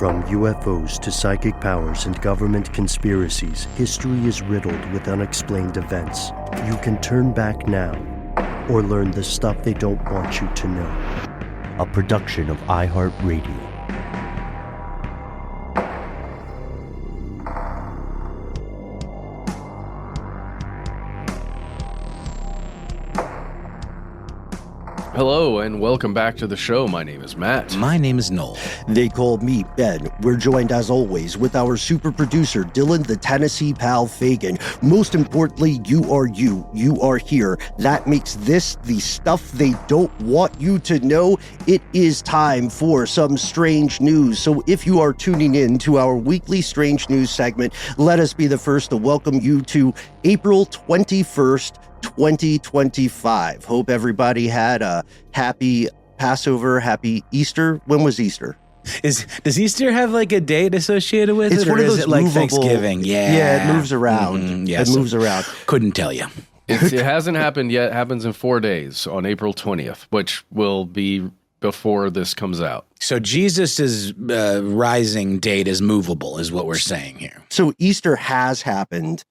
From UFOs to psychic powers and government conspiracies, history is riddled with unexplained events. You can turn back now or learn the stuff they don't want you to know. A production of iHeartRadio. Hello and welcome back to the show. My name is Matt. My name is Noel. They call me Ben. We're joined as always with our super producer, Dylan the Tennessee Pal Fagan. Most importantly, you are you. You are here. That makes this the stuff they don't want you to know. It is time for some strange news. So if you are tuning in to our weekly strange news segment, let us be the first to welcome you to April 21st, 2025. Hope everybody had a happy Passover, happy Easter. When was Easter? Does Easter have like a date associated with It's it, one or of is those it like movable- Thanksgiving? Yeah, it moves around. Yeah, it moves around. Couldn't tell you. It hasn't happened yet. It happens in 4 days on April 20th, which will be before this comes out. So Jesus' rising date is movable, is what we're saying here. So Easter has happened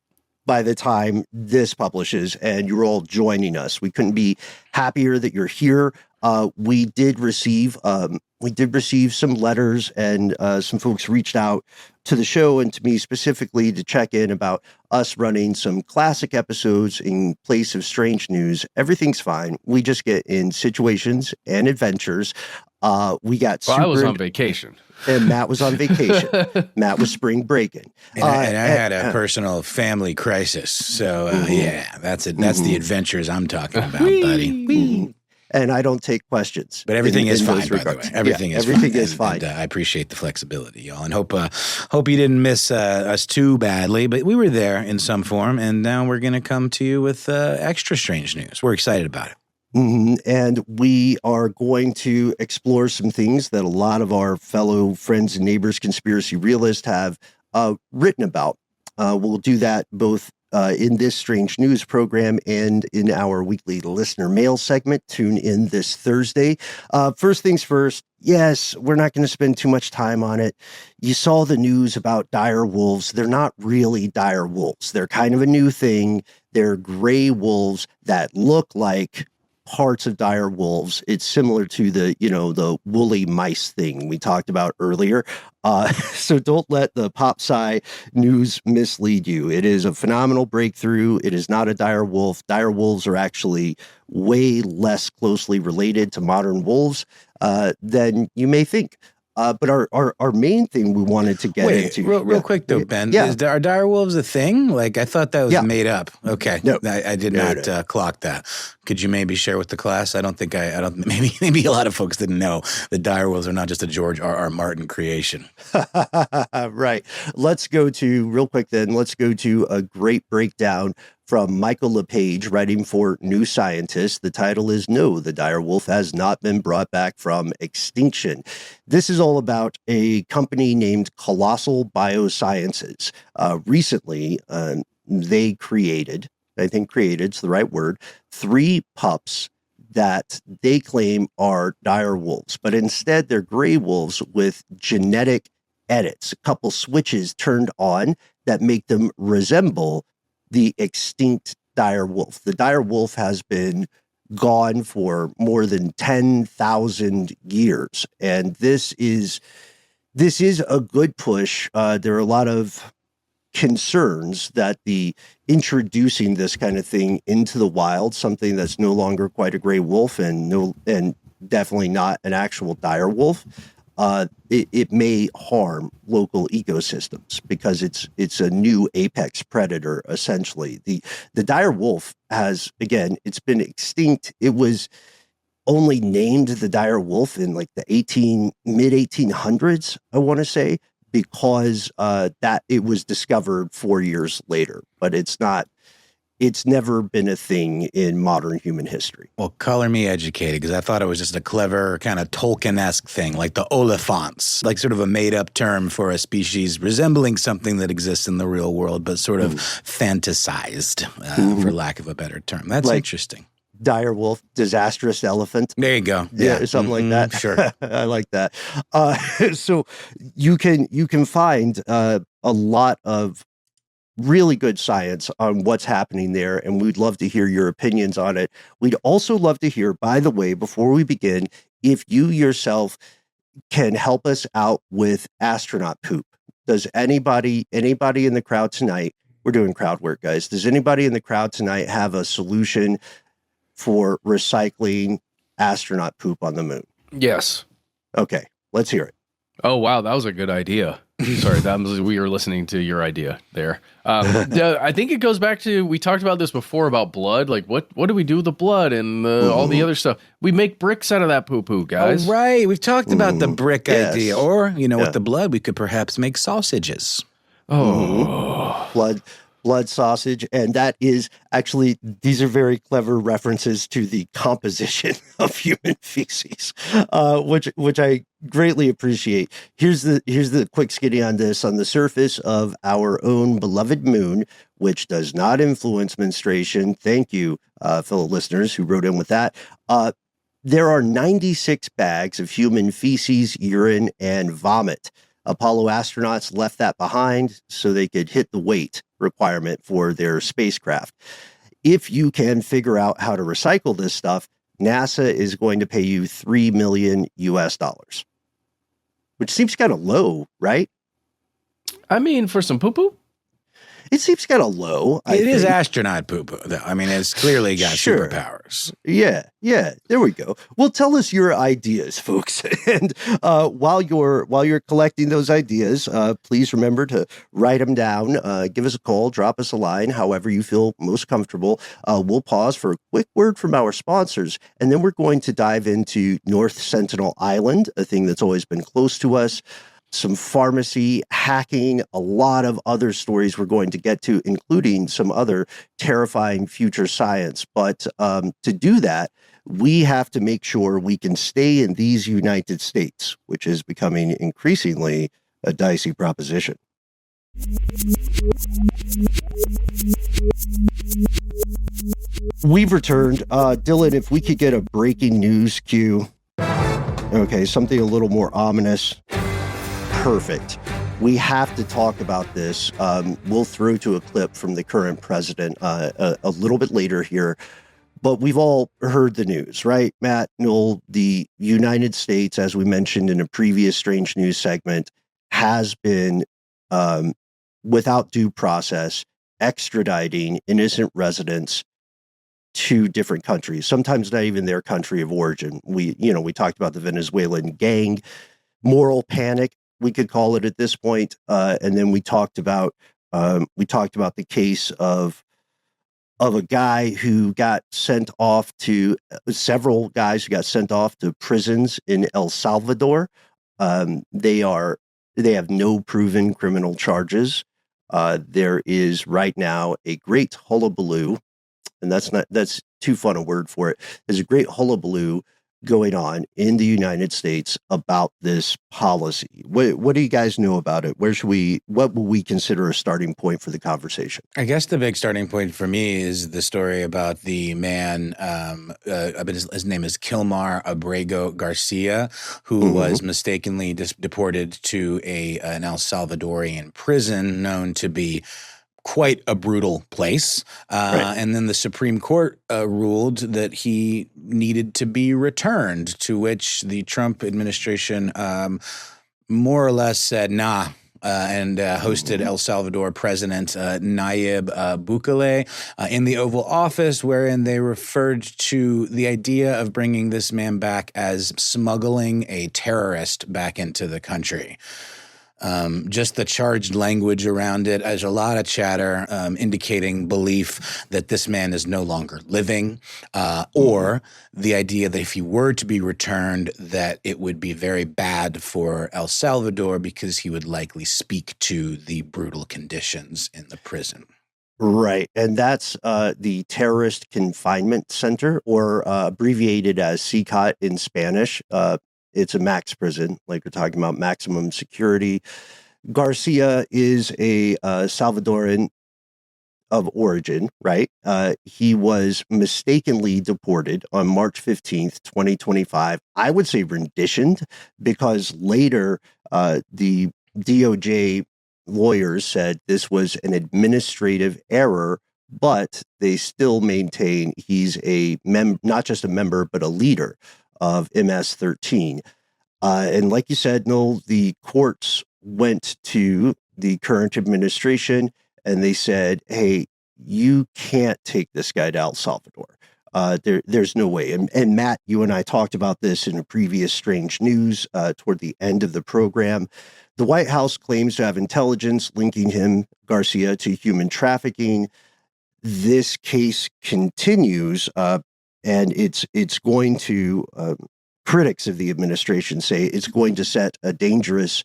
by the time this publishes, and you're all joining us. We couldn't be happier that you're here. We did receive some letters, and some folks reached out to the show and to me specifically to check in about us running some classic episodes in place of strange news. Everything's fine. We just get in situations and adventures. We got Well, I was on vacation. And Matt was on vacation. Matt was spring breaking. And I had a personal family crisis. So, yeah, that's it. That's the adventures I'm talking about, buddy. And I don't take questions. But everything is fine, those by the way. regards. Everything is fine. And I appreciate the flexibility, y'all. And hope you didn't miss us too badly. But we were there in some form, and now we're going to come to you with extra strange news. We're excited about it. Mm-hmm. And we are going to explore some things that a lot of our fellow friends and neighbors, conspiracy realists, have written about. We'll do that both in this strange news program and in our weekly listener mail segment. Tune in this Thursday. First things first. Yes, we're not going to spend too much time on it. You saw the news about direwolves. They're not really direwolves. They're kind of a new thing. They're gray wolves that look like parts of direwolves. It's similar to the woolly mice thing we talked about earlier. So don't let the pop sci news mislead you. It is a phenomenal breakthrough. It is not a direwolf. Direwolves are actually way less closely related to modern wolves than you may think. But our main thing we wanted to get into... Real quick though, Ben. Yeah. Are direwolves a thing? Like, I thought that was made up. Okay. No. I did not clock that. Could you maybe share with the class? Maybe a lot of folks didn't know that direwolves are not just a George R.R. Martin creation. Right. Let's go to a great breakdown from Michael LePage, writing for New Scientist. The title is No, the Direwolf Has Not Been Brought Back from Extinction. This is all about a company named Colossal Biosciences. Recently, they created, created's the right word, 3 pups that they claim are direwolves, but instead they're gray wolves with genetic edits, a couple switches turned on that make them resemble the extinct direwolf. The direwolf has been gone for more than 10,000 years, and this is a good push. There are a lot of concerns that the introducing this kind of thing into the wild, something that's no longer quite a gray wolf and definitely not an actual direwolf, it may harm local ecosystems because it's a new apex predator, essentially. The dire wolf has, again, it's been extinct. It was only named the dire wolf in like the mid 1800s, I want to say, because that it was discovered 4 years later. But it's never been a thing in modern human history. Well, color me educated, because I thought it was just a clever kind of Tolkien-esque thing, like the Oliphants, like sort of a made-up term for a species resembling something that exists in the real world, but sort of fantasized, for lack of a better term. That's interesting. Direwolf, disastrous elephant. There you go. Yeah, something like that. Sure. I like that. So you can find a lot of really good science on what's happening there, and we'd love to hear your opinions on it. We'd also love to hear, by the way, before we begin, if you yourself can help us out with astronaut poop. Does anybody in the crowd tonight, we're doing crowd work, guys, does anybody in the crowd tonight have a solution for recycling astronaut poop on the moon? Yes. Okay, let's hear it. Oh, wow. That was a good idea. Sorry, we were listening to your idea there. I think it goes back to, we talked about this before about blood. Like, what do we do with the blood and all the other stuff? We make bricks out of that poo-poo, guys. Oh, right. We've talked about the brick idea. Or, with the blood, we could perhaps make sausages. Oh. Blood sausage, and that is actually, these are very clever references to the composition of human feces, which I greatly appreciate. Here's the quick skinny on this. On the surface of our own beloved moon, which does not influence menstruation, thank you, fellow listeners who wrote in with that, there are 96 bags of human feces, urine, and vomit. Apollo astronauts left that behind so they could hit the weight requirement for their spacecraft. If you can figure out how to recycle this stuff, NASA is going to pay you $3 million, which seems kind of low, right? I mean, for some poo-poo? It seems kind of low. It is astronaut poo-poo, though. I mean, it's clearly got superpowers. Yeah. There we go. Well, tell us your ideas, folks. And while you're collecting those ideas, please remember to write them down. Give us a call, drop us a line, however you feel most comfortable. We'll pause for a quick word from our sponsors, and then we're going to dive into North Sentinel Island, a thing that's always been close to us. Some pharmacy, hacking, a lot of other stories we're going to get to, including some other terrifying future science. But to do that, we have to make sure we can stay in these United States, which is becoming increasingly a dicey proposition. We've returned. Dylan, if we could get a breaking news cue. Okay, something a little more ominous. Perfect. We have to talk about this. We'll throw to a clip from the current president a little bit later here. But we've all heard the news, right, Matt? Noel, the United States, as we mentioned in a previous Strange News segment, has been, without due process, extraditing innocent residents to different countries, sometimes not even their country of origin. We talked about the Venezuelan gang, moral panic, we could call it at this point. And then we talked about the case of a guy who got sent off to several guys who got sent off to prisons in El Salvador. They have no proven criminal charges. There is right now a great hullabaloo, and that's too fun a word for it. There's a great hullabaloo going on in the United States about this policy. What do you guys know about it? What will we consider a starting point for the conversation? I guess the big starting point for me is the story about the man, his name is Kilmar Abrego Garcia, who was mistakenly deported to an El Salvadorian prison known to be quite a brutal place. Right. And then the Supreme Court ruled that he needed to be returned, to which the Trump administration more or less said, nah, and hosted El Salvador President Nayib Bukele in the Oval Office, wherein they referred to the idea of bringing this man back as smuggling a terrorist back into the country. Just the charged language around it, there's a lot of chatter indicating belief that this man is no longer living, or the idea that if he were to be returned, that it would be very bad for El Salvador because he would likely speak to the brutal conditions in the prison. Right. And that's the Terrorist Confinement Center, or abbreviated as CCOT in Spanish. It's a max prison, like we're talking about, maximum security. Garcia is a Salvadoran of origin, right? He was mistakenly deported on March 15th, 2025. I would say renditioned, because later the DOJ lawyers said this was an administrative error, but they still maintain he's not just a member, but a leader of MS-13. And like you said, Noel, the courts went to the current administration and they said, hey, you can't take this guy to El Salvador. There's no way. And Matt, you and I talked about this in a previous Strange News toward the end of the program. The White House claims to have intelligence linking him, Garcia, to human trafficking. This case continues, and it's going to, critics of the administration say it's going to set a dangerous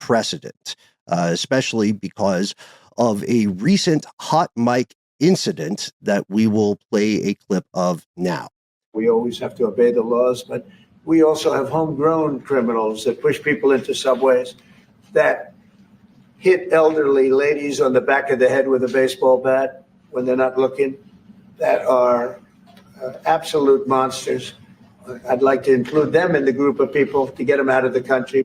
precedent, especially because of a recent hot mic incident that we will play a clip of now. We always have to obey the laws, but we also have homegrown criminals that push people into subways, that hit elderly ladies on the back of the head with a baseball bat when they're not looking, that are absolute monsters. I'd like to include them in the group of people to get them out of the country.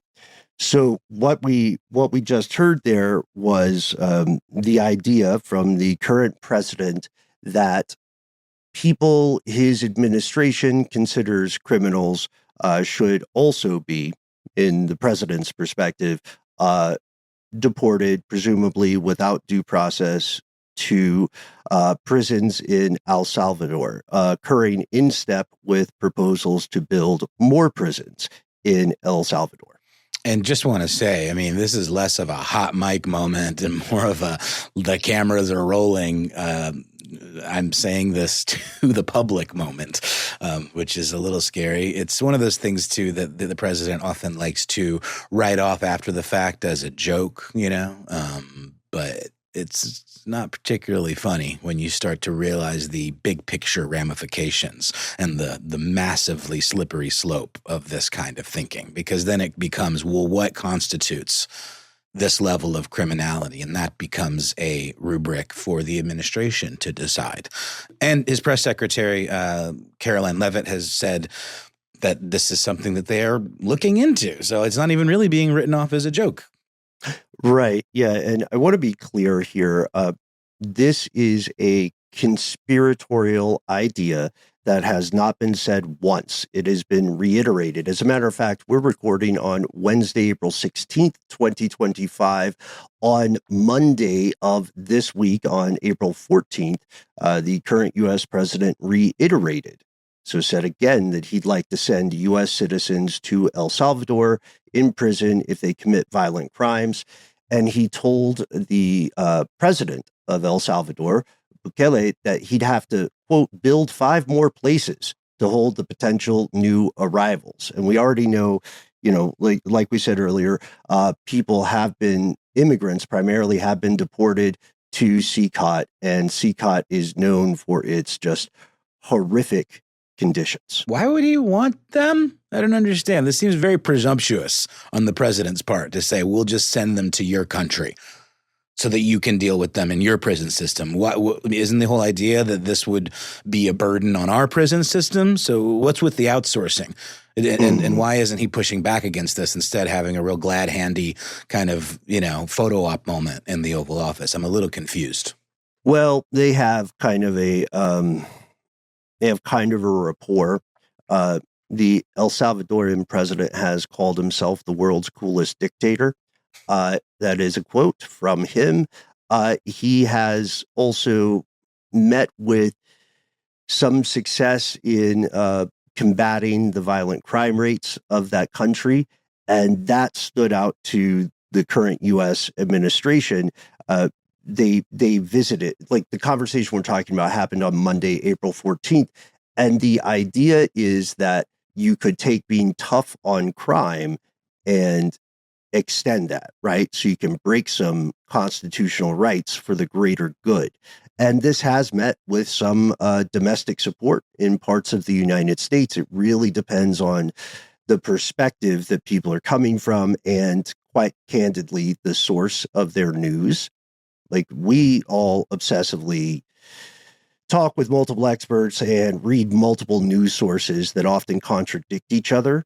So what we just heard there was the idea from the current president that people his administration considers criminals should also be, in the president's perspective, deported, presumably without due process, to prisons in El Salvador, occurring in step with proposals to build more prisons in El Salvador. And just want to say, I mean, this is less of a hot mic moment and more of the cameras are rolling. I'm saying this to the public moment, which is a little scary. It's one of those things, too, that the president often likes to write off after the fact as a joke, but it's not particularly funny when you start to realize the big picture ramifications and the massively slippery slope of this kind of thinking, because then it becomes, well, what constitutes this level of criminality? And that becomes a rubric for the administration to decide. And his press secretary, Caroline Leavitt, has said that this is something that they are looking into. So it's not even really being written off as a joke. Right. Yeah. And I want to be clear here. This is a conspiratorial idea that has not been said once. It has been reiterated. As a matter of fact, we're recording on Wednesday, April 16th, 2025. On Monday of this week, on April 14th, the current U.S. president reiterated, so said again, that he'd like to send U.S. citizens to El Salvador in prison if they commit violent crimes. And he told the president of El Salvador, Bukele, that he'd have to, quote, build 5 more places to hold the potential new arrivals. And we already know, like we said earlier, immigrants primarily have been deported to CCOT, and CCOT is known for its just horrific conditions. Why would he want them? I don't understand. This seems very presumptuous on the president's part to say, we'll just send them to your country so that you can deal with them in your prison system. Isn't the whole idea that this would be a burden on our prison system? So what's with the outsourcing? And why isn't he pushing back against this, instead having a real glad handy kind of, photo op moment in the Oval Office? I'm a little confused. Well, they have kind of a rapport. The El Salvadorian president has called himself the world's coolest dictator. That is a quote from him. He has also met with some success in combating the violent crime rates of that country, and that stood out to the current U.S. administration. They visited, like the conversation we're talking about happened on Monday, April 14th, and the idea is that you could take being tough on crime and extend that, right? So you can break some constitutional rights for the greater good. And this has met with some domestic support in parts of the United States. It really depends on the perspective that people are coming from and, quite candidly, the source of their news. Like, we all obsessively talk with multiple experts and read multiple news sources that often contradict each other.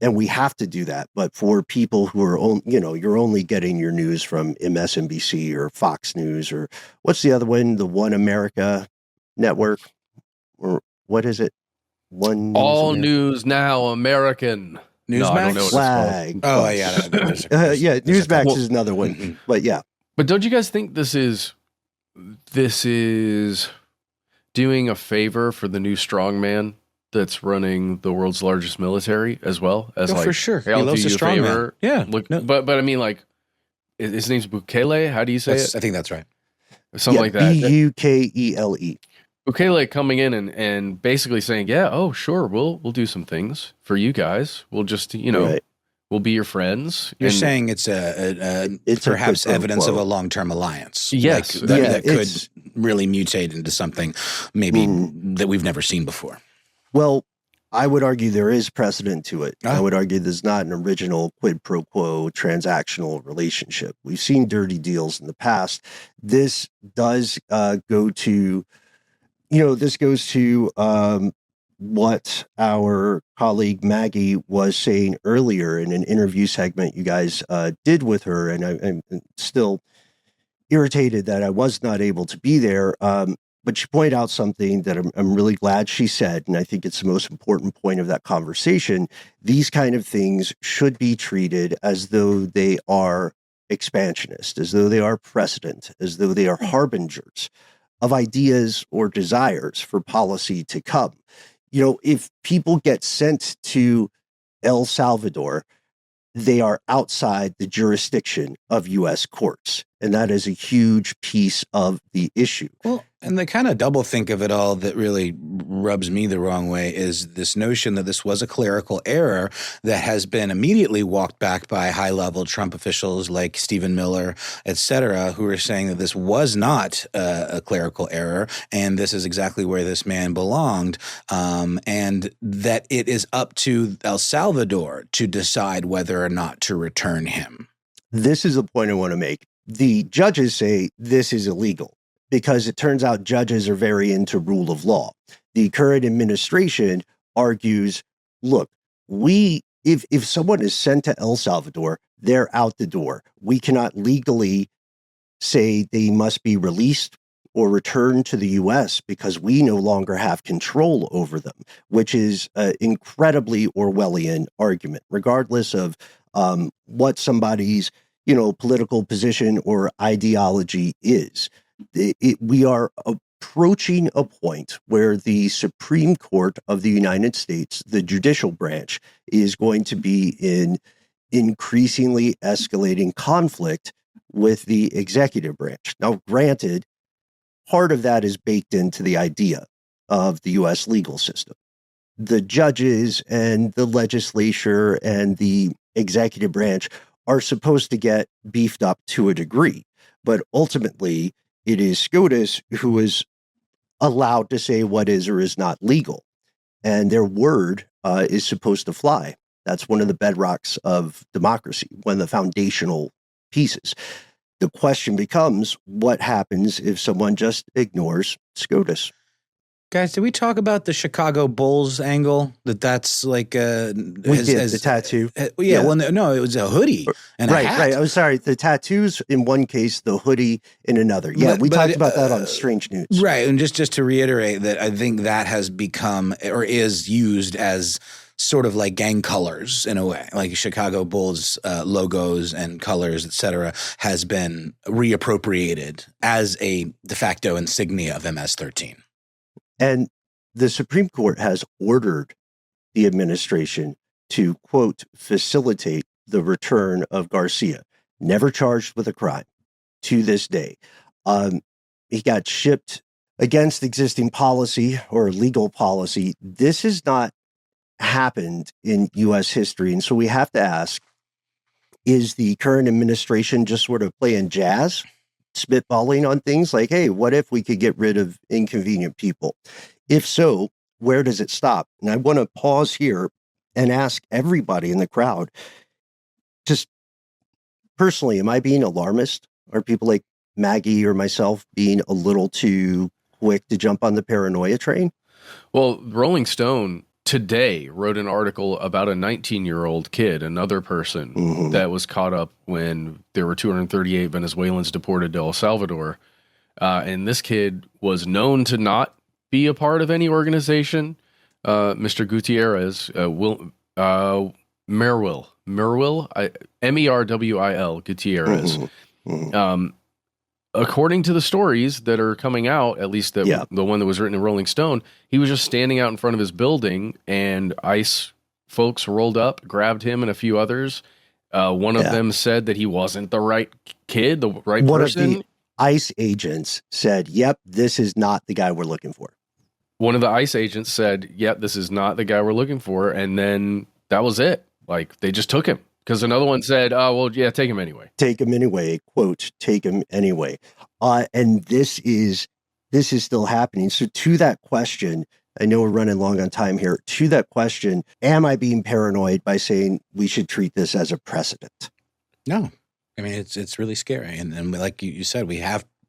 And we have to do that. But for people who are, you're only getting your news from MSNBC or Fox News, or what's the other one? The One America Network, or what is it? One All News News Now American. No, I don't know what Flag. it's called. Oh, yeah. Newsmax is another one. Mm-hmm. But yeah. But don't you guys think this is doing a favor for the new strongman that's running the world's largest military as well? As for sure. Hey, I'll do you a favor. Yeah. Look, but I mean, like, his name's Bukele. How do you say it? I think that's right. Something like that. Bukele. Bukele coming in and basically saying, yeah, oh, sure, we'll do some things for you guys. We'll just, Right. we'll be your friends. You're And- saying it's It's perhaps a quid pro evidence quo. of a long-term alliance. Yes. That could it's- really mutate into something maybe that we've never seen before. Well, I would argue there is precedent to it. Ah. I would argue there's not an original quid pro quo transactional relationship. We've seen dirty deals in the past. This does go to, this goes to what our colleague Maggie was saying earlier in an interview segment you guys did with her. And I'm still irritated that I was not able to be there. But she pointed out something that I'm really glad she said, and I think it's the most important point of that conversation. These kind of things should be treated as though they are expansionist, as though they are precedent, as though they are harbingers of ideas or desires for policy to come. If people get sent to El Salvador, they are outside the jurisdiction of U.S. courts. And that is a huge piece of the issue. Well, and the kind of double think of it all that really rubs me the wrong way is this notion that this was a clerical error that has been immediately walked back by high-level Trump officials like Stephen Miller, et cetera, who are saying that this was not a clerical error and this is exactly where this man belonged, and that it is up to El Salvador to decide whether or not to return him. This is a point I want to make. The judges say this is illegal because it turns out judges are very into rule of law. The current administration argues, look, if someone is sent to El Salvador, they're out the door. We cannot legally say they must be released or returned to the U.S. because we no longer have control over them, which is an incredibly Orwellian argument, regardless of what somebody's political position or ideology is. We are approaching a point where the Supreme Court of the United States, the judicial branch, is going to be in increasingly escalating conflict with the executive branch. Now, granted, part of that is baked into the idea of the U.S. legal system. The judges and the legislature and the executive branch are supposed to get beefed up to a degree. But ultimately, it is SCOTUS who is allowed to say what is or is not legal. And their word is supposed to fly. That's one of the bedrocks of democracy, one of the foundational pieces. The question becomes, what happens if someone just ignores SCOTUS? Guys, did we talk about the Chicago Bulls angle? That's like We did, the tattoo. Well, no, it was a hoodie and a hat. Right. I'm sorry. The tattoos in one case, the hoodie in another. Yeah, we talked about that on Strange News. Right, and just to reiterate that I think that has become or is used as sort of like gang colors in a way, like Chicago Bulls logos and colors, et cetera, has been reappropriated as a de facto insignia of MS-13. And the Supreme Court has ordered the administration to, quote, facilitate the return of Garcia, never charged with a crime to this day. He got shipped against existing policy or legal policy. This has not happened in U.S. history. And so we have to ask, is the current administration just sort of playing jazz? Spitballing on things like, hey, what if we could get rid of inconvenient people? If so, where does it stop? And I want to pause here and ask everybody in the crowd, just personally, am I being alarmist? Are people like Maggie or myself being a little too quick to jump on the paranoia train? Well, Rolling Stone today wrote an article about a 19-year-old kid, another person that was caught up when there were 238 Venezuelans deported to El Salvador. And this kid was known to not be a part of any organization. Mr. Gutierrez, Merwil, Merwil, Gutierrez. According to the stories that are coming out, at least the one that was written in Rolling Stone, he was just standing out in front of his building, and ICE folks rolled up, grabbed him and a few others. One of them said that he wasn't the right kid, the right person. One of the ICE agents said, "Yep, this is not the guy we're looking for." One of the ICE agents said, "Yep, this is not the guy we're looking for," and then that was it. Like, they just took him. Because another one said, "Oh, well, yeah, take him anyway." Take him anyway. Quote, take him anyway. And this is still happening. So to that question, I know we're running long on time here. To that question, am I being paranoid by saying we should treat this as a precedent? No. I mean, it's really scary. And like you said,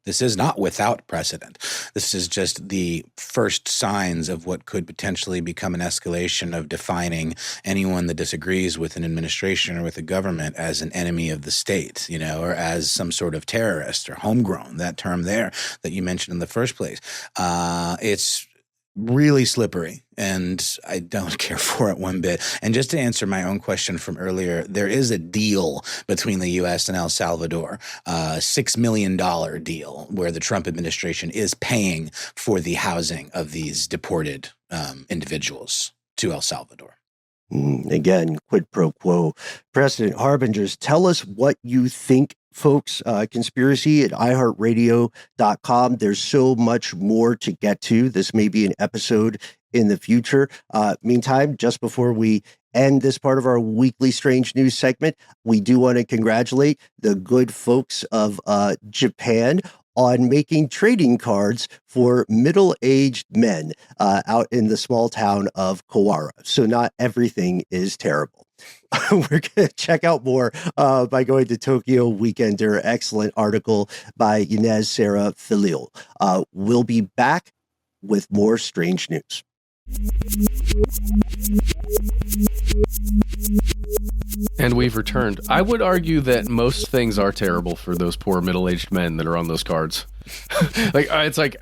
this is not without precedent. This is just the first signs of what could potentially become an escalation of defining anyone that disagrees with an administration or with a government as an enemy of the state, or as some sort of terrorist or homegrown, that term there that you mentioned in the first place. It's really slippery, and I don't care for it one bit. And just to answer my own question from earlier, there is a deal between the U.S. and El Salvador, $6 million deal, where the Trump administration is paying for the housing of these deported individuals to El Salvador. Again, quid pro quo. President Harbingers, tell us what you think, folks. Conspiracy at iHeartRadio.com. There's so much more to get to. This may be an episode in the future. Meantime, just before we end this part of our weekly strange news segment, we do want to congratulate the good folks of Japan on making trading cards for middle-aged men out in the small town of Kawara. So not everything is terrible. We're going to check out more by going to Tokyo Weekender. Excellent article by Inez Sarah Filil. We'll be back with more strange news. And we've returned. I would argue that most things are terrible for those poor middle-aged men that are on those cards. It's like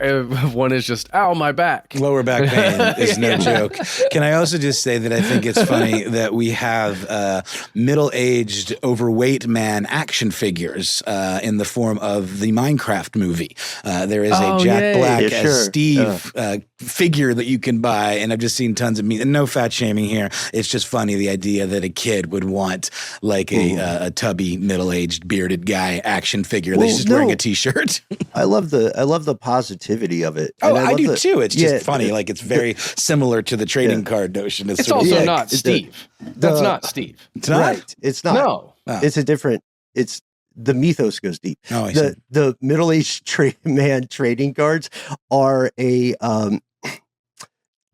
one is just, ow, my back. Lower back pain is no joke. Can I also just say that I think it's funny that we have middle-aged, overweight man action figures in the form of the Minecraft movie. There is a Jack Black as Steve figure that you can buy, and I've just seen tons of and no fat shaming here. It's just funny, the idea that a kid would want like a tubby, middle-aged, bearded guy action figure that's just wearing a t-shirt. I love the positivity of it. Oh, I do too. It's just funny. Like, it's very similar to the trading card notion. It's also not Steve. That's not Steve. It's not? Right. It's not. No. It's a different, the mythos goes deep. Oh, I see. The middle-aged man trading cards are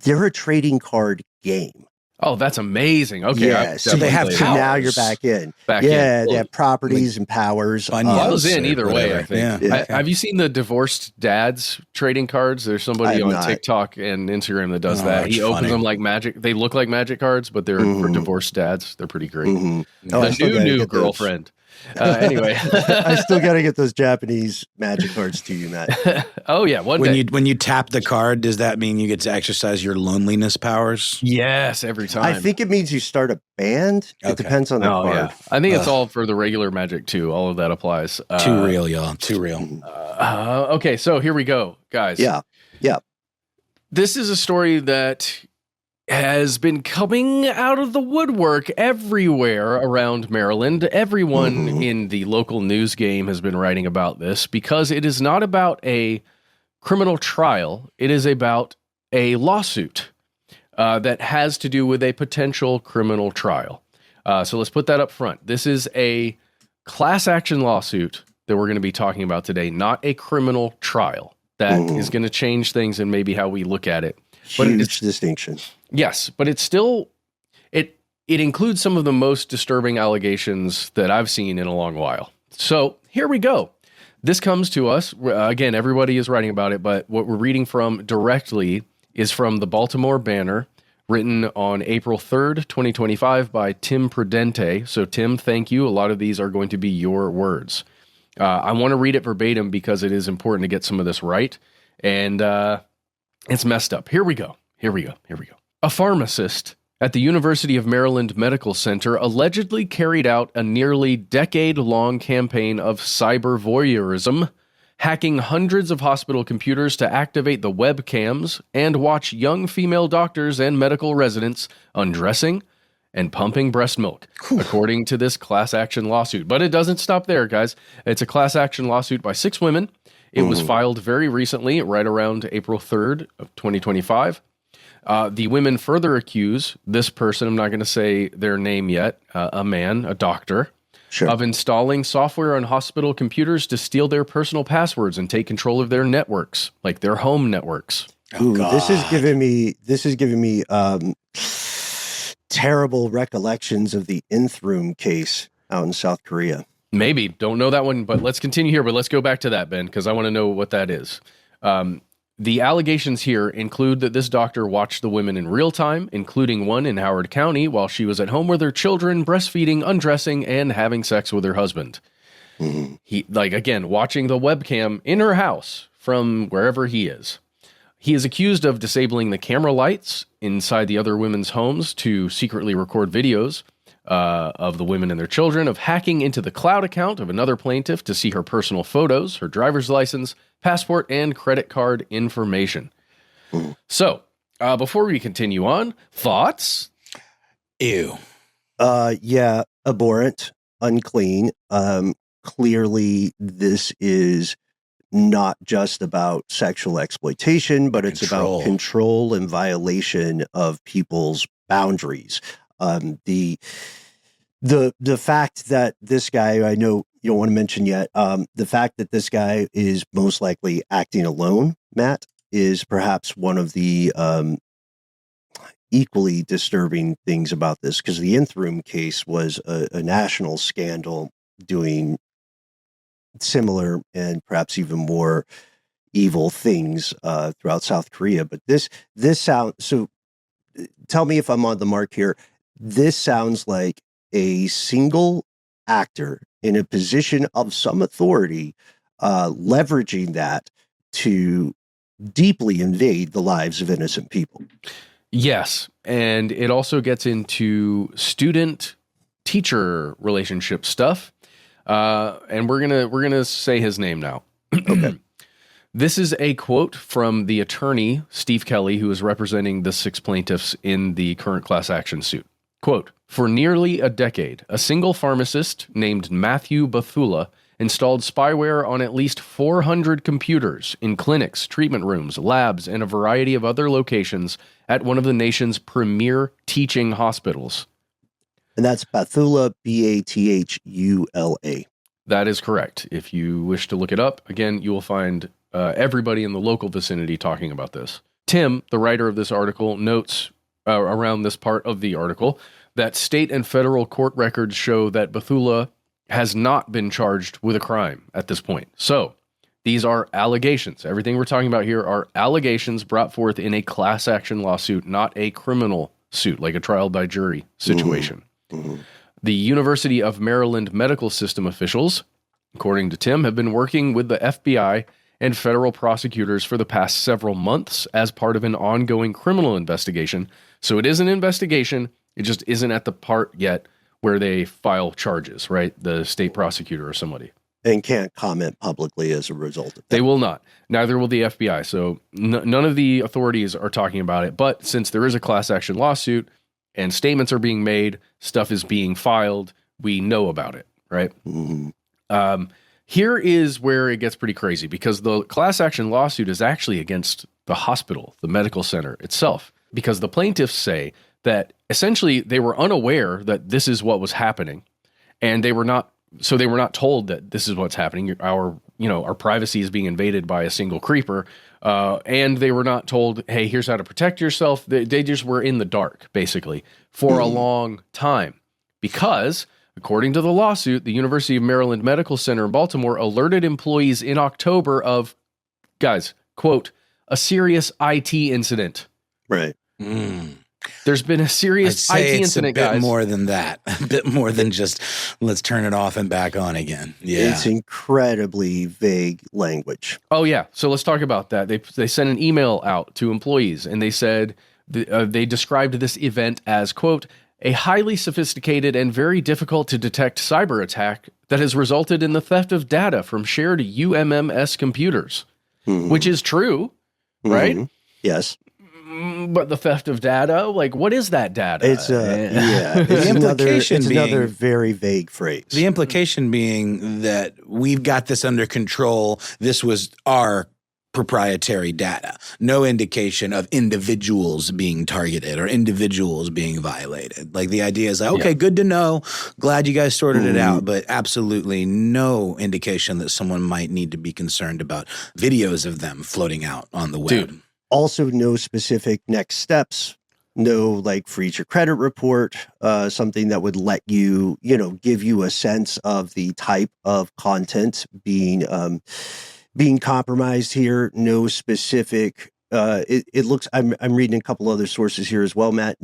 they're a trading card game. Oh, that's amazing. Okay. Yeah, so they have powers. Now you're back in. They have properties and powers. I was in either way, I think. Yeah. Have you seen the divorced dads trading cards? There's somebody on TikTok and Instagram that does that. He opens them like magic. They look like magic cards, but they're for divorced dads. They're pretty great. The new girlfriend. Anyway, I still got to get those Japanese magic cards to you, Matt. Oh yeah, when you tap the card, does that mean you get to exercise your loneliness powers? Yes, every time. I think it means you start a band. It depends on the card. Yeah. I think it's all for the regular magic too. All of that applies. Too real, y'all. Too real. Okay, so here we go, guys. Yeah. This is a story that has been coming out of the woodwork everywhere around Maryland. Everyone in the local news game has been writing about this because it is not about a criminal trial. It is about a lawsuit that has to do with a potential criminal trial. So let's put that up front. This is a class action lawsuit that we're going to be talking about today, not a criminal trial. That is going to change things and maybe how we look at it. Huge distinction. Yes, but it's still, it includes some of the most disturbing allegations that I've seen in a long while. So here we go. This comes to us, again, everybody is writing about it, but what we're reading from directly is from the Baltimore Banner, written on April 3rd, 2025 by Tim Prudente. So Tim, thank you. A lot of these are going to be your words. I want to read it verbatim because it is important to get some of this right. And it's messed up. Here we go. A pharmacist at the University of Maryland Medical Center allegedly carried out a nearly decade-long campaign of cyber-voyeurism, hacking hundreds of hospital computers to activate the webcams and watch young female doctors and medical residents undressing and pumping breast milk, according to this class action lawsuit. But it doesn't stop there, guys. It's a class action lawsuit by 6 women. It was filed very recently, right around April 3rd of 2025. The women further accuse this person, I'm not going to say their name yet, a man, a doctor, of installing software on hospital computers to steal their personal passwords and take control of their networks, like their home networks. This is giving me terrible recollections of the Nth Room case out in South Korea. Maybe. Don't know that one, but let's continue here. But let's go back to that, Ben, because I want to know what that is. The allegations here include that this doctor watched the women in real time, including one in Howard County, while she was at home with her children, breastfeeding, undressing, and having sex with her husband. He, again, watching the webcam in her house from wherever he is. He is accused of disabling the camera lights inside the other women's homes to secretly record videos of the women and their children, of hacking into the cloud account of another plaintiff to see her personal photos, her driver's license, passport, and credit card information. So, before we continue on, thoughts? Ew. Yeah, abhorrent, unclean. Clearly, this is not just about sexual exploitation, but it's about control and violation of people's boundaries. The fact that this guy, I know you don't want to mention yet, the fact that this guy is most likely acting alone, Matt, is perhaps one of the equally disturbing things about this, because the Nth Room case was a national scandal doing similar and perhaps even more evil things throughout South Korea. But this sounds, so tell me if I'm on the mark here. This sounds like a single actor in a position of some authority, leveraging that to deeply invade the lives of innocent people. Yes, and it also gets into student-teacher relationship stuff, and we're gonna say his name now. Okay. This is a quote from the attorney, Steve Kelly, who is representing the 6 plaintiffs in the current class action suit. Quote, "For nearly a decade, a single pharmacist named Matthew Bathula installed spyware on at least 400 computers in clinics, treatment rooms, labs, and a variety of other locations at one of the nation's premier teaching hospitals." And that's Bathula, Bathula. That is correct. If you wish to look it up, again, you will find everybody in the local vicinity talking about this. Tim, the writer of this article, notes around this part of the article that state and federal court records show that Bathula has not been charged with a crime at this point. So these are allegations. Everything we're talking about here are allegations brought forth in a class action lawsuit, not a criminal suit, like a trial by jury situation. The University of Maryland medical system officials, according to Tim, have been working with the FBI and federal prosecutors for the past several months as part of an ongoing criminal investigation. So it is an investigation. It just isn't at the part yet where they file charges, right? The state prosecutor or somebody. And can't comment publicly as a result of that. They will not. Neither will the FBI. So none of the authorities are talking about it. But since there is a class action lawsuit and statements are being made, stuff is being filed, we know about it, right? Here is where it gets pretty crazy, because the class action lawsuit is actually against the hospital, the medical center itself, because the plaintiffs say that essentially they were unaware that this is what was happening, and they were not told that this is what's happening. Our privacy is being invaded by a single creeper, and they were not told, hey, here's how to protect yourself. They just were in the dark, basically, for a long time, because According to the lawsuit, the University of Maryland Medical Center in Baltimore alerted employees in October of, guys, quote, a serious IT incident. Right. There's been a serious IT incident, guys. A bit more than that. A bit more than just let's turn it off and back on again. Yeah. It's incredibly vague language. Oh, yeah. So let's talk about that. They sent an email out to employees, and they said they described this event as, quote, a highly sophisticated and very difficult to detect cyber attack that has resulted in the theft of data from shared UMMS computers, which is true, right? Yes. But the theft of data, like, what is that data? It's another very vague phrase. The implication being that we've got this under control. This was our proprietary data. No indication of individuals being targeted or individuals being violated. Like, the idea is like, okay, good to know. Glad you guys sorted it out, but absolutely no indication that someone might need to be concerned about videos of them floating out on the web. Dude. Also, no specific next steps, no like for each credit report, something that would let you, give you a sense of the type of content being compromised here. No specific. It looks. I'm reading a couple other sources here as well, Matt.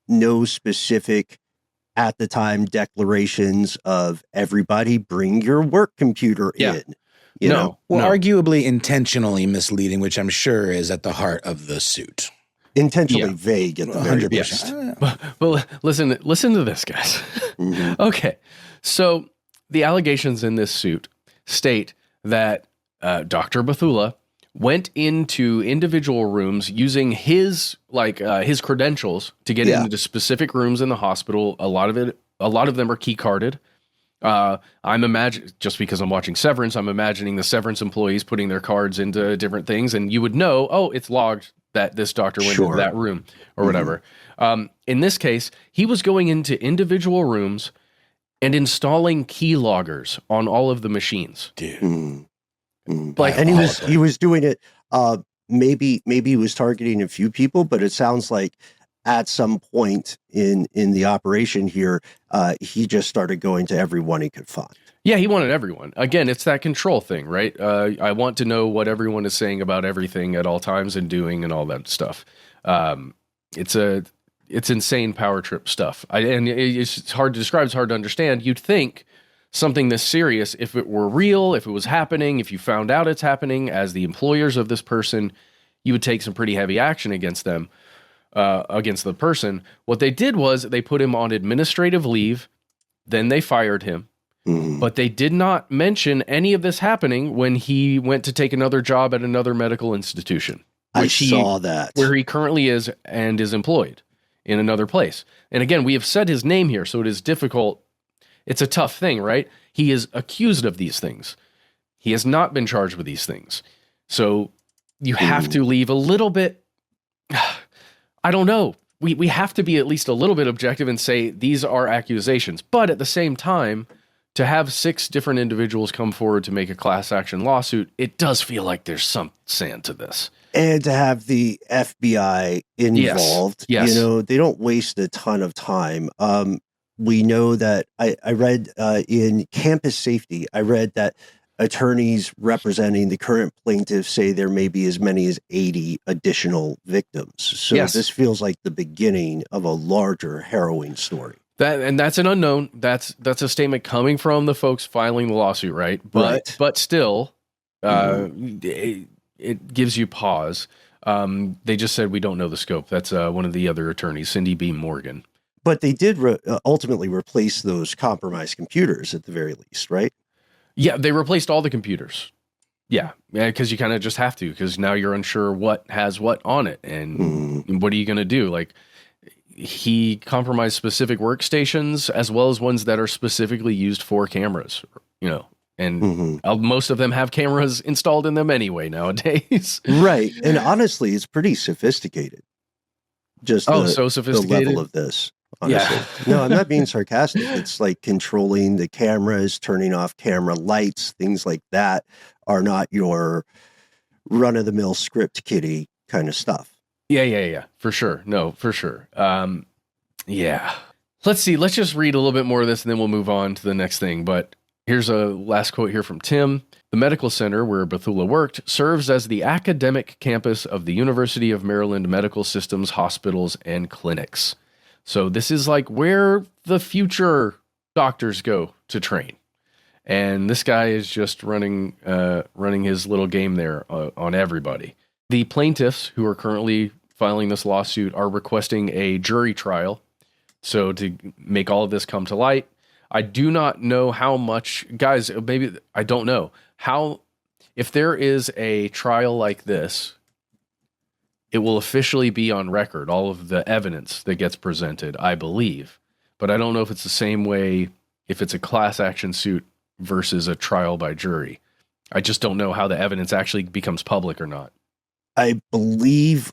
No specific at the time declarations of everybody bring your work computer in. You know? Arguably intentionally misleading, which I'm sure is at the heart of the suit. Intentionally vague at the very least. But listen to this, guys. Okay, so the allegations in this suit state that Dr. Bathula went into individual rooms using his credentials to get into specific rooms in the hospital. A lot of them are key carded. I'm imagining, just because I'm watching Severance, I'm imagining the Severance employees putting their cards into different things, and you would know, oh, it's logged that this doctor went into that room or whatever. In this case, he was going into individual rooms and installing key loggers on all of the machines. Dude. And he was doing it. Maybe he was targeting a few people, but it sounds like at some point in the operation here, he just started going to everyone he could find. Yeah, he wanted everyone. Again, it's that control thing, right? I want to know what everyone is saying about everything at all times and doing and all that stuff. It's insane power trip stuff. And it's hard to describe. It's hard to understand. You'd think something this serious, if it were real, if it was happening, if you found out it's happening as the employers of this person, you would take some pretty heavy action against them. Against the person. What they did was they put him on administrative leave, then they fired him. But they did not mention any of this happening when he went to take another job at another medical institution. I saw that. Where he currently is and is employed in another place. And again, we have said his name here, so it is difficult. It's a tough thing, right? He is accused of these things. He has not been charged with these things. So you have to leave a little bit... I don't know. We have to be at least a little bit objective and say these are accusations. But at the same time, to have 6 different individuals come forward to make a class action lawsuit, it does feel like there's some sand to this. And to have the FBI involved, yes. They don't waste a ton of time. We know that I read in Campus Safety, I read that attorneys representing the current plaintiffs say there may be as many as 80 additional victims. So this feels like the beginning of a larger harrowing story. That's an unknown. That's a statement coming from the folks filing the lawsuit, right? But still, it gives you pause. They just said we don't know the scope. That's one of the other attorneys, Cindy B. Morgan. But they did ultimately replace those compromised computers at the very least, right? Yeah, they replaced all the computers. Yeah, because you kind of just have to, because now you're unsure what has what on it, and what are you going to do? Like, he compromised specific workstations as well as ones that are specifically used for cameras, and most of them have cameras installed in them anyway nowadays. Right, and honestly, it's pretty sophisticated. Just so sophisticated. The level of this. Honestly. Yeah. No, I'm not being sarcastic. It's like controlling the cameras, turning off camera lights, things like that are not your run-of-the-mill script kiddie kind of stuff. Yeah. For sure. No, for sure. Yeah. Let's see. Let's just read a little bit more of this and then we'll move on to the next thing. But here's a last quote here from Tim. The medical center where Bathula worked serves as the academic campus of the University of Maryland Medical Systems, hospitals, and clinics. So this is like where the future doctors go to train. And this guy is just running his little game there on everybody. The plaintiffs who are currently filing this lawsuit are requesting a jury trial. So to make all of this come to light, I do not know how much, guys, maybe I don't know how, if there is a trial like this, it will officially be on record, all of the evidence that gets presented, I believe. But I don't know if it's the same way if it's a class action suit versus a trial by jury. I just don't know how the evidence actually becomes public or not. I believe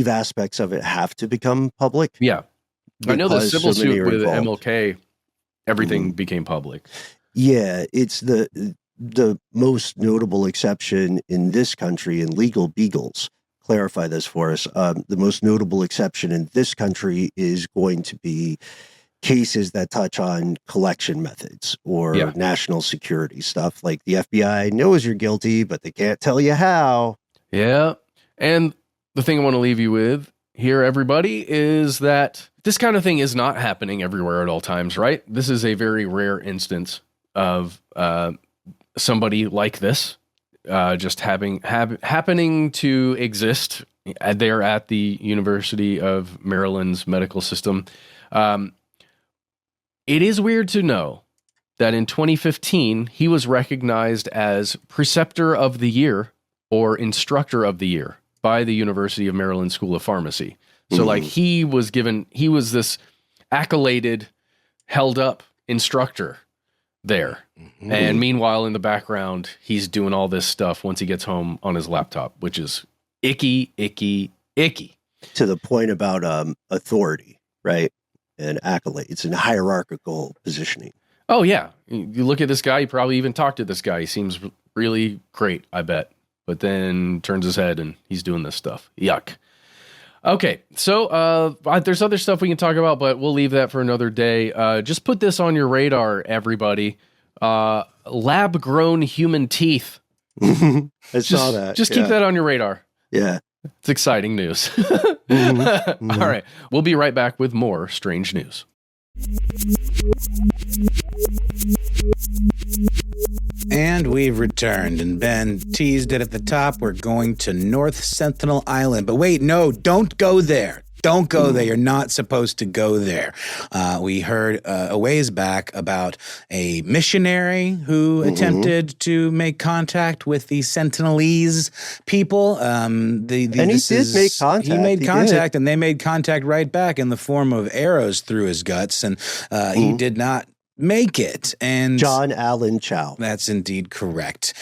aspects of it have to become public. Yeah. I know the civil so many suit are with involved. MLK, everything became public. Yeah, it's the most notable exception in this country, and legal beagles clarify this for us. The most notable exception in this country is going to be cases that touch on collection methods or national security stuff. Like the FBI knows you're guilty, but they can't tell you how. Yeah. And the thing I want to leave you with here, everybody, is that this kind of thing is not happening everywhere at all times, right? This is a very rare instance of somebody like this just happening to exist there at the University of Maryland's medical system. It is weird to know that in 2015, he was recognized as Preceptor of the Year or Instructor of the Year by the University of Maryland School of Pharmacy. So like he was this accoladed, held up instructor there. And meanwhile, in the background, he's doing all this stuff once he gets home on his laptop, which is icky, icky, icky. To the point about authority, right? And accolades and hierarchical positioning. Oh, yeah. You look at this guy, you probably even talked to this guy. He seems really great, I bet. But then turns his head and he's doing this stuff. Yuck. Okay, so there's other stuff we can talk about, but we'll leave that for another day. Just put this on your radar, everybody. Lab-grown human teeth. I saw that. Just keep that on your radar. Yeah. It's exciting news. All right. We'll be right back with more strange news. And we've returned, and Ben teased it at the top. We're going to North Sentinel Island. But wait, no, don't go there. Don't go there. You're not supposed to go there. We heard a ways back about a missionary who attempted to make contact with the Sentinelese people. And he did make contact. He made contact, and they made contact right back in the form of arrows through his guts, and he did not make it. And John Allen Chow. That's indeed correct.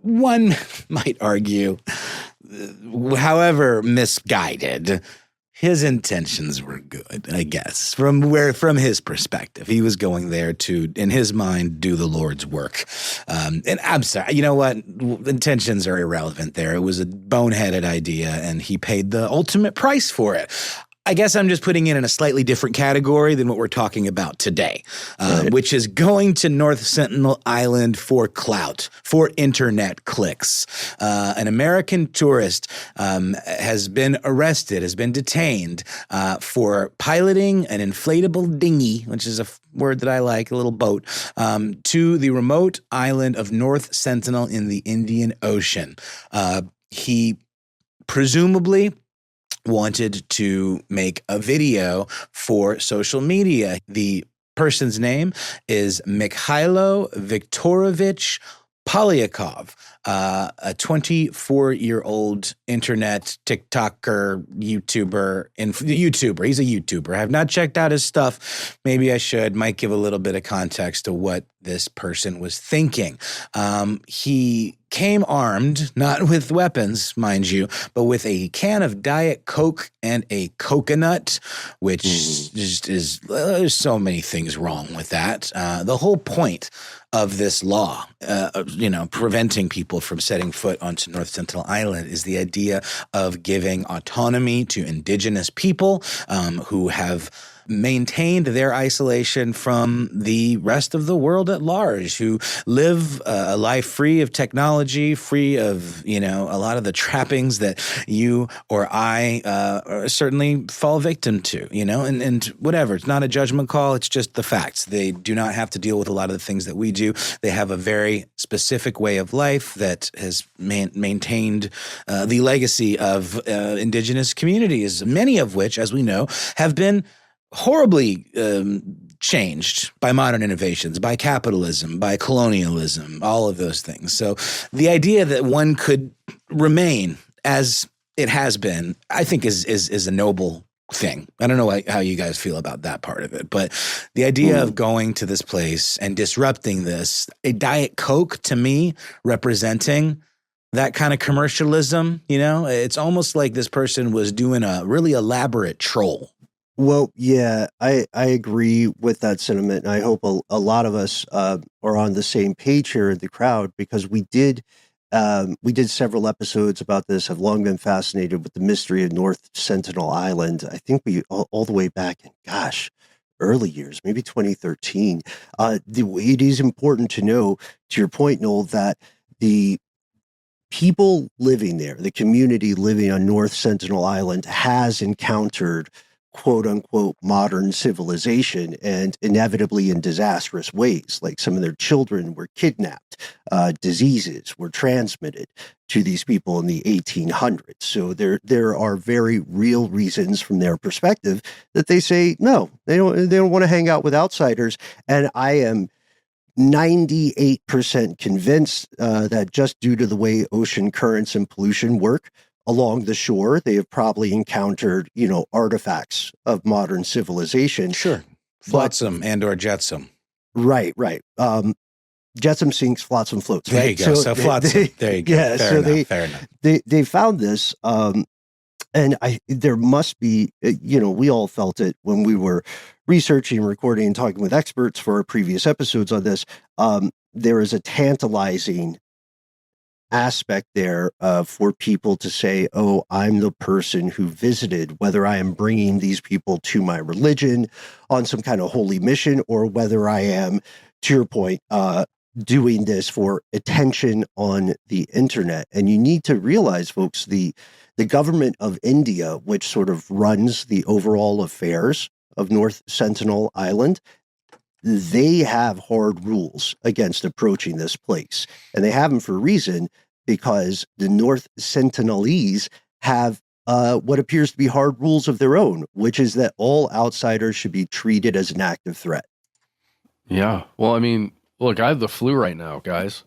One might argue, however misguided, his intentions were good, I guess, from his perspective. He was going there to, in his mind, do the Lord's work. And I'm sorry, you know what? Intentions are irrelevant there. It was a boneheaded idea, and he paid the ultimate price for it. I guess I'm just putting it in a slightly different category than what we're talking about today, which is going to North Sentinel Island for clout, for internet clicks. An American tourist has been arrested, has been detained for piloting an inflatable dinghy, which is a word that I like, a little boat, to the remote island of North Sentinel in the Indian Ocean. He presumably wanted to make a video for social media. The person's name is Mikhailo Viktorovich Polyakov, a 24-year-old internet TikToker, YouTuber. He's a YouTuber. I have not checked out his stuff. Maybe I should. Might give a little bit of context to what this person was thinking. He came armed, not with weapons, mind you, but with a can of Diet Coke and a coconut, which is there's so many things wrong with that. The whole point of this law, preventing people from setting foot onto North Sentinel Island is the idea of giving autonomy to indigenous people who have maintained their isolation from the rest of the world at large, who live a life free of technology, free of, a lot of the trappings that you or I certainly fall victim to, and whatever. It's not a judgment call. It's just the facts. They do not have to deal with a lot of the things that we do. They have a very specific way of life that has maintained the legacy of indigenous communities, many of which, as we know, have been horribly changed by modern innovations, by capitalism, by colonialism, all of those things. So the idea that one could remain as it has been, I think is a noble thing. I don't know how you guys feel about that part of it, but the idea of going to this place and disrupting this, a Diet Coke to me representing that kind of commercialism, it's almost like this person was doing a really elaborate troll. Well, yeah, I agree with that sentiment. And I hope a lot of us are on the same page here in the crowd, because we did several episodes about this. I've long been fascinated with the mystery of North Sentinel Island. I think we all the way back in, early years, maybe 2013. It is important to know, to your point, Noel, that the people living there, the community living on North Sentinel Island, has encountered quote unquote modern civilization, and inevitably in disastrous ways. Like some of their children were kidnapped, diseases were transmitted to these people in the 1800s. So there are very real reasons from their perspective that they say no, they don't want to hang out with outsiders. And I am 98% convinced that just due to the way ocean currents and pollution work along the shore, they have probably encountered, artifacts of modern civilization. Sure. Flotsam and or jetsam. Right. Jetsam sinks, flotsam floats. There you go. So flotsam. There you go. Yeah. Fair enough. They found this, and there must be, we all felt it when we were researching, recording, and talking with experts for our previous episodes on this. There is a tantalizing aspect there for people to say, oh, I'm the person who visited, whether I am bringing these people to my religion on some kind of holy mission, or whether I am, to your point, doing this for attention on the internet. And you need to realize, folks, the government of India, which sort of runs the overall affairs of North Sentinel Island, they have hard rules against approaching this place. And they have them for a reason, because the North Sentinelese have what appears to be hard rules of their own, which is that all outsiders should be treated as an active threat. Yeah. Well, I mean, look, I have the flu right now, guys.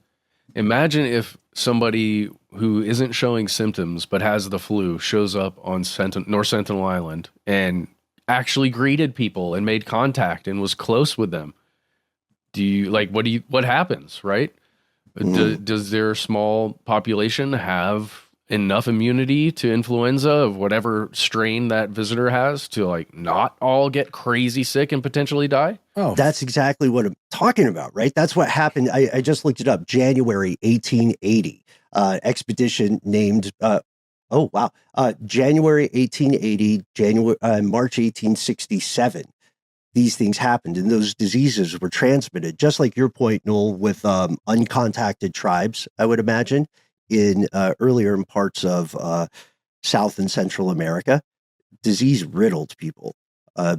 Imagine if somebody who isn't showing symptoms but has the flu shows up on North Sentinel Island and actually greeted people and made contact and was close with them. What happens, right? Does their small population have enough immunity to influenza of whatever strain that visitor has to not all get crazy sick and potentially die? Oh, that's exactly what I'm talking about, right? That's what happened. I just looked it up. January 1880, expedition named, January 1880, March 1867. These things happened, and those diseases were transmitted, just like your point, Noel, with uncontacted tribes, I would imagine, in earlier in parts of South and Central America. Disease riddled people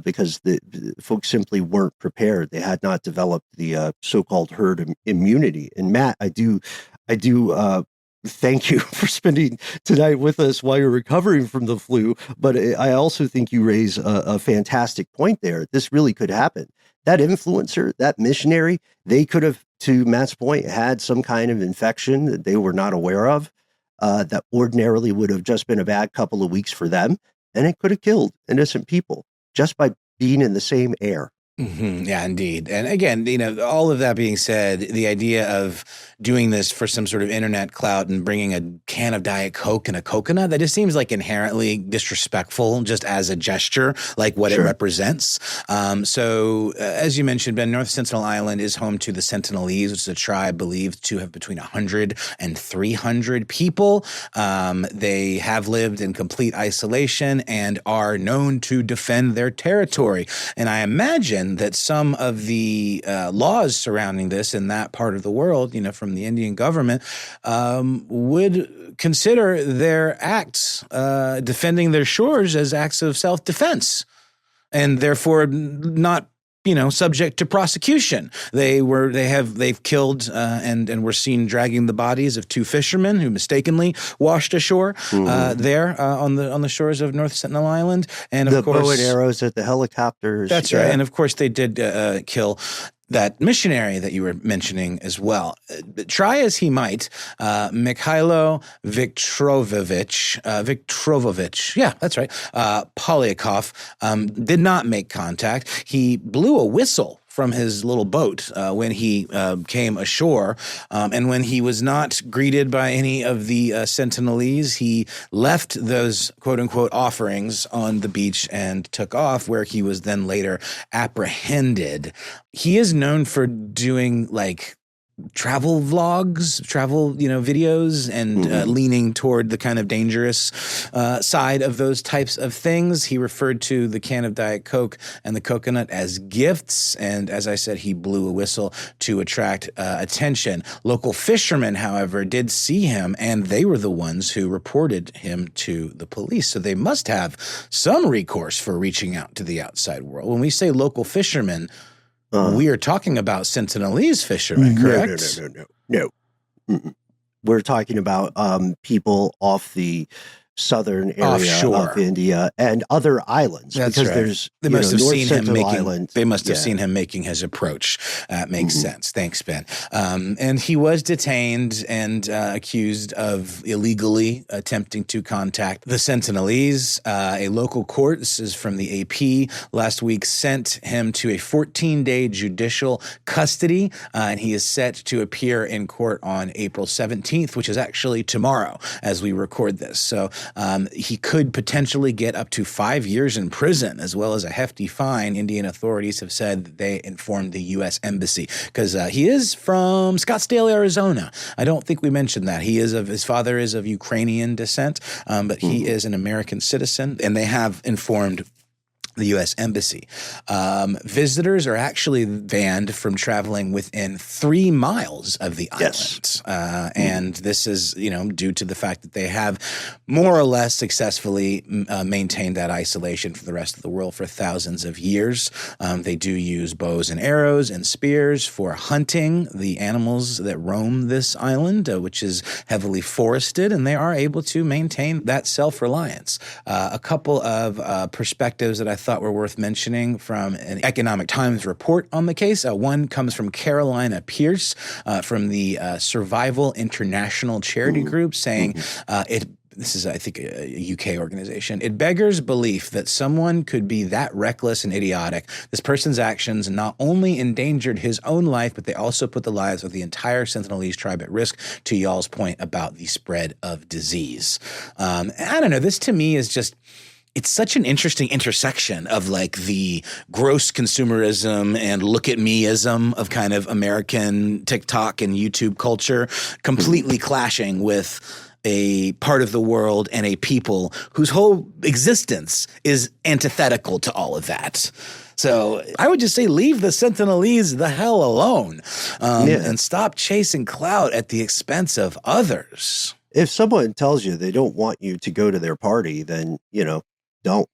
because the folks simply weren't prepared. They had not developed the so-called herd immunity. And Matt, I do thank you for spending tonight with us while you're recovering from the flu. But I also think you raise a fantastic point there. This really could happen. That influencer, that missionary, they could have, to Matt's point, had some kind of infection that they were not aware of, that ordinarily would have just been a bad couple of weeks for them. And it could have killed innocent people just by being in the same air. Yeah, indeed. And again, all of that being said, the idea of doing this for some sort of internet clout and bringing a can of Diet Coke and a coconut, that just seems like inherently disrespectful just as a gesture, like what it represents. So as you mentioned, Ben, North Sentinel Island is home to the Sentinelese, which is a tribe believed to have between 100 and 300 people. They have lived in complete isolation and are known to defend their territory. And I imagine that some of the laws surrounding this in that part of the world, from the Indian government, would consider their acts defending their shores as acts of self-defense, and therefore not subject to prosecution. They've killed and were seen dragging the bodies of 2 fishermen who mistakenly washed ashore there on the shores of North Sentinel Island. And of course, bow and arrows at the helicopters. That's right. And of course, they did kill that missionary that you were mentioning as well. Try as he might, Mikhailo Viktorovich, yeah, that's right, Polyakov, did not make contact. He blew a whistle from his little boat when he came ashore. And when he was not greeted by any of the Sentinelese, he left those quote-unquote offerings on the beach and took off, where he was then later apprehended. He is known for doing travel vlogs, videos, and leaning toward the kind of dangerous side of those types of things. He referred to the can of Diet Coke and the coconut as gifts. And as I said, he blew a whistle to attract attention. Local fishermen, however, did see him, and they were the ones who reported him to the police. So they must have some recourse for reaching out to the outside world. When we say local fishermen, we are talking about Sentinelese fishermen, correct? No. Mm-mm. We're talking about people off the southern area offshore of India and other islands. That's because right. There's they must have North seen Sentinel him making. Island. They must have seen him making his approach. Makes sense. Thanks, Ben. And he was detained and accused of illegally attempting to contact the Sentinelese. A local court, this is from the AP, last week sent him to a 14-day judicial custody, and he is set to appear in court on April 17th, which is actually tomorrow as we record this. So he could potentially get up to 5 years in prison, as well as a hefty fine. Indian authorities have said that they informed the U.S. Embassy, because he is from Scottsdale, Arizona. I don't think we mentioned that. His father is of Ukrainian descent, but he is an American citizen, and they have informed the U.S. Embassy. Visitors are actually banned from traveling within 3 miles of the island. And this is, due to the fact that they have more or less successfully maintained that isolation from the rest of the world for thousands of years. They do use bows and arrows and spears for hunting the animals that roam this island, which is heavily forested, and they are able to maintain that self-reliance. A couple of perspectives that I thought were worth mentioning from an Economic Times report on the case. One comes from Carolina Pierce from the Survival International charity group, saying this is, I think, a UK organization. It beggars belief that someone could be that reckless and idiotic. This person's actions not only endangered his own life, but they also put the lives of the entire Sentinelese tribe at risk, to y'all's point about the spread of disease. I don't know. This to me is just... It's such an interesting intersection of the gross consumerism and look at me-ism of kind of American TikTok and YouTube culture, completely clashing with a part of the world and a people whose whole existence is antithetical to all of that. So I would just say leave the Sentinelese the hell alone and stop chasing clout at the expense of others. If someone tells you they don't want you to go to their party, then, don't.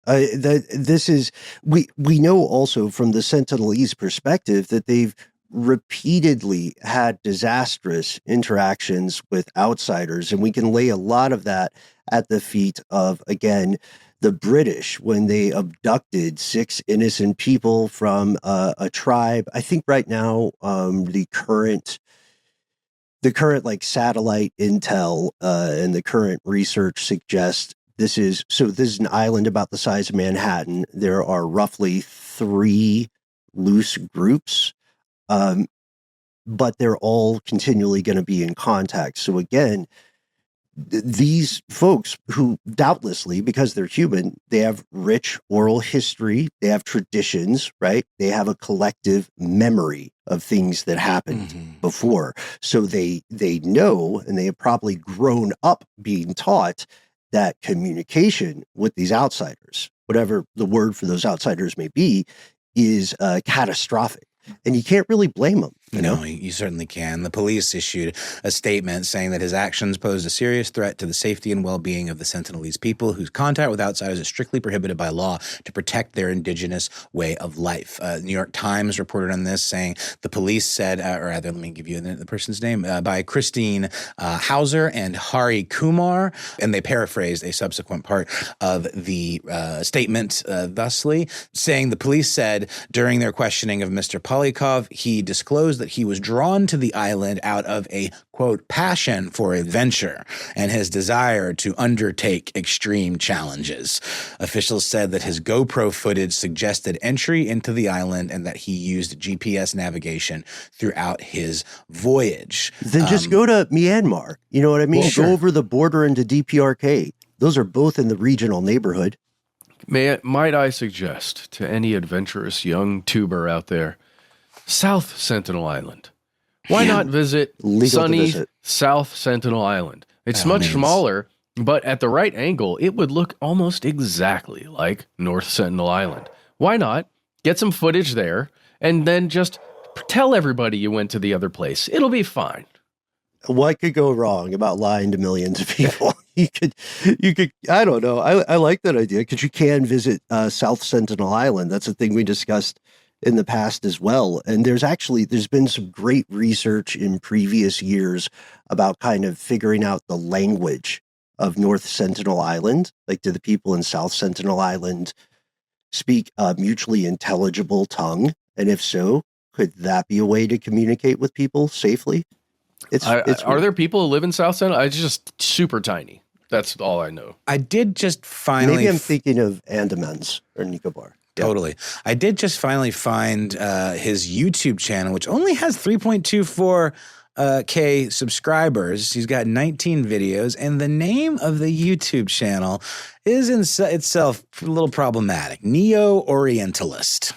This is we know also from the Sentinelese perspective that they've repeatedly had disastrous interactions with outsiders, and we can lay a lot of that at the feet of, again, the British when they abducted 6 innocent people from a tribe. I think right now the current satellite intel and the current research suggests This is an island about the size of Manhattan. There are roughly 3 loose groups, but they're all continually going to be in contact. So again, these folks who doubtlessly, because they're human, they have rich oral history, they have traditions, right? They have a collective memory of things that happened before. So they know, and they have probably grown up being taught that communication with these outsiders, whatever the word for those outsiders may be, is catastrophic. And you can't really blame them. No, you certainly can. The police issued a statement saying that his actions posed a serious threat to the safety and well-being of the Sentinelese people, whose contact with outsiders is strictly prohibited by law to protect their indigenous way of life. New York Times reported on this, saying the police said, or rather, let me give you the person's name, by Christine Hauser and Hari Kumar, and they paraphrased a subsequent part of the statement thusly, saying the police said during their questioning of Mr. Polyakov, he disclosed that he was drawn to the island out of a, quote, passion for adventure and his desire to undertake extreme challenges. Officials said that his GoPro footage suggested entry into the island and that he used GPS navigation throughout his voyage. Then just go to Myanmar. You know what I mean? Well, sure. Go over the border into DPRK. Those are both in the regional neighborhood. Might I suggest to any adventurous young tuber out there, South Sentinel Island. Why not visit sunny South Sentinel Island? It's much smaller, but at the right angle, it would look almost exactly like North Sentinel Island. Why not get some footage there and then just tell everybody you went to the other place? It'll be fine. What could go wrong about lying to millions of people? you could, I don't know. I like that idea because you can visit South Sentinel Island. That's a thing we discussed in the past as well. And there's been some great research in previous years about kind of figuring out the language of North Sentinel Island. Like, do the people in South Sentinel Island speak a mutually intelligible tongue? And if so, could that be a way to communicate with people safely? Are there people who live in South Sentinel? It's just super tiny. That's all I know. I did just finally... Maybe I'm thinking of Andamans or Nicobar. Totally. I did just finally find his YouTube channel, which only has 3.24K subscribers. He's got 19 videos, and the name of the YouTube channel is in itself a little problematic. Neo-Orientalist.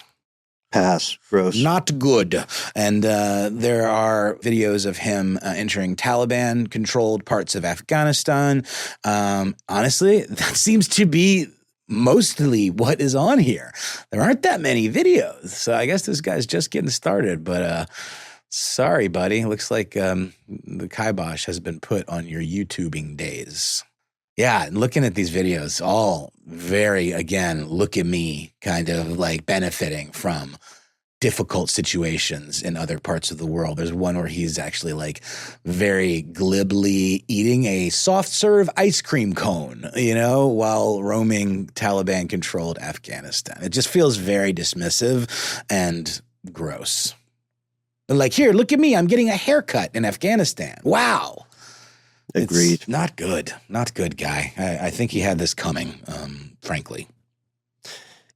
Pass. Gross. Not good. And there are videos of him entering Taliban-controlled parts of Afghanistan. Honestly, that seems to be mostly what is on here. There aren't that many videos, so I guess this guy's just getting started. But sorry, buddy. Looks like the kibosh has been put on your YouTubing days. Yeah, and looking at these videos, all very, again, look at me, kind of like benefiting from difficult situations in other parts of the world. There's one where he's actually like very glibly eating a soft serve ice cream cone, while roaming Taliban-controlled Afghanistan. It just feels very dismissive and gross. Like, here, look at me. I'm getting a haircut in Afghanistan. Wow. Agreed. It's not good. Not good, guy. I think he had this coming, frankly.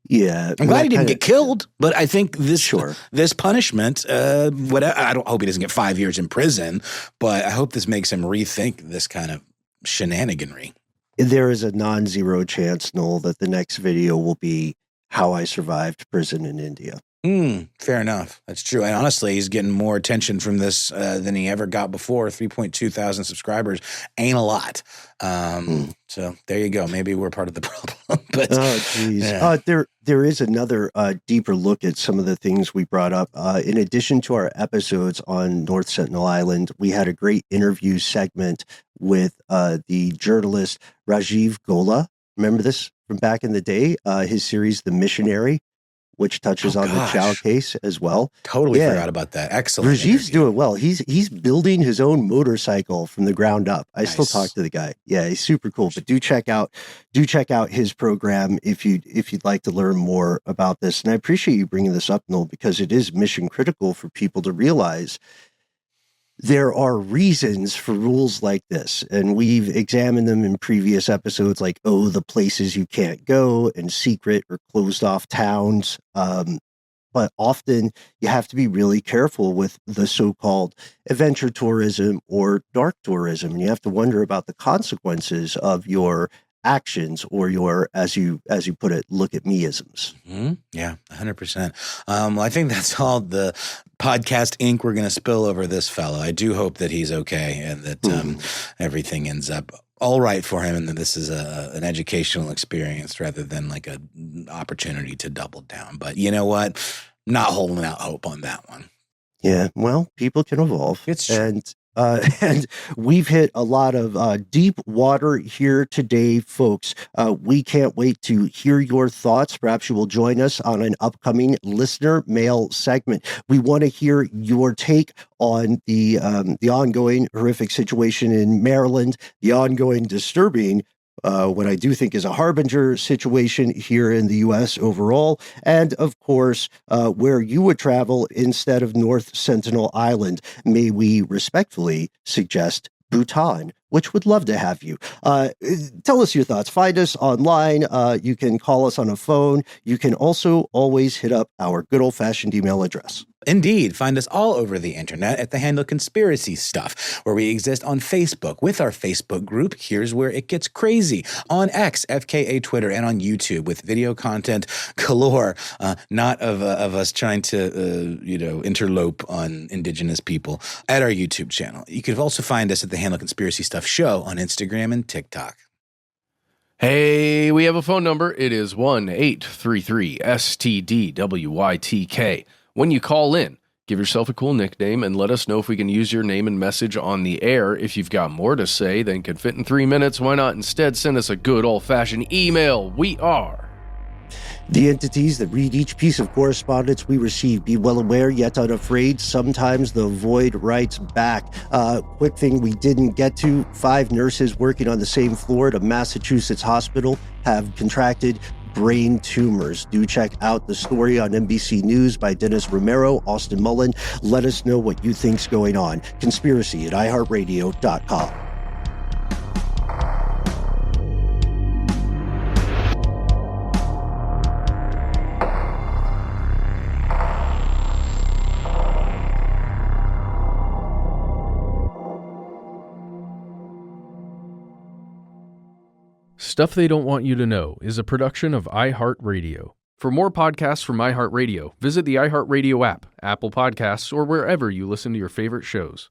Yeah. I'm glad he didn't get killed, but I think this punishment, I don't hope he doesn't get 5 years in prison, but I hope this makes him rethink this kind of shenaniganry. There is a non-zero chance, Noel, that the next video will be how I survived prison in India. Fair enough. That's true. And honestly, he's getting more attention from this than he ever got before. 3.2 thousand subscribers ain't a lot. So there you go. Maybe we're part of the problem. But, oh, geez. Yeah. There is another deeper look at some of the things we brought up. In addition to our episodes on North Sentinel Island, we had a great interview segment with the journalist Rajiv Gola. Remember this from back in the day? His series, The Missionary, which touches on the Chow case as well. Totally forgot about that. Excellent. Rajiv's doing well. He's building his own motorcycle from the ground up. I still talk to the guy. Yeah, he's super cool. But do check out his program if you'd like to learn more about this. And I appreciate you bringing this up, Noel, because it is mission critical for people to realize there are reasons for rules like this, and we've examined them in previous episodes, like, the places you can't go and secret or closed off towns. But often you have to be really careful with the so-called adventure tourism or dark tourism. And you have to wonder about the consequences of your actions or your, as you put it, look at me-isms. Mm-hmm. Yeah, 100%. I think that's all the podcast ink we're going to spill over this fellow. I do hope that he's okay and that everything ends up all right for him, and that this is an educational experience rather than like an opportunity to double down. But you know what? Not holding out hope on that one. Yeah, well, people can evolve. It's true. And we've hit a lot of deep water here today, folks. We can't wait to hear your thoughts. Perhaps you will join us on an upcoming listener mail segment. We want to hear your take on the ongoing horrific situation in Maryland, the ongoing disturbing what I do think is a harbinger situation here in the U.S. overall, and of course, where you would travel instead of North Sentinel Island. May we respectfully suggest Bhutan, which would love to have you. Tell us your thoughts. Find us online. You can call us on a phone. You can also always hit up our good old-fashioned email address. Indeed. Find us all over the internet at the handle Conspiracy Stuff, where we exist on Facebook with our Facebook group, Here's Where It Gets Crazy, on X, FKA Twitter, and on YouTube with video content galore, not of us trying to, interlope on indigenous people at our YouTube channel. You can also find us at the handle Conspiracy Stuff Show on Instagram and TikTok. Hey, we have a phone number. It is 1-833-STDWYTK. When you call in, give yourself a cool nickname and let us know if we can use your name and message on the air. If you've got more to say than can fit in 3 minutes, why not instead send us a good old-fashioned email? We are the entities that read each piece of correspondence we receive. Be well aware, yet unafraid. Sometimes the void writes back. Quick thing we didn't get to: 5 nurses working on the same floor at a Massachusetts hospital have contracted brain tumors. Do check out the story on NBC News by Dennis Romero, Austin Mullen. Let us know what you think's going on. Conspiracy at iHeartRadio.com. Stuff They Don't Want You to Know is a production of iHeartRadio. For more podcasts from iHeartRadio, visit the iHeartRadio app, Apple Podcasts, or wherever you listen to your favorite shows.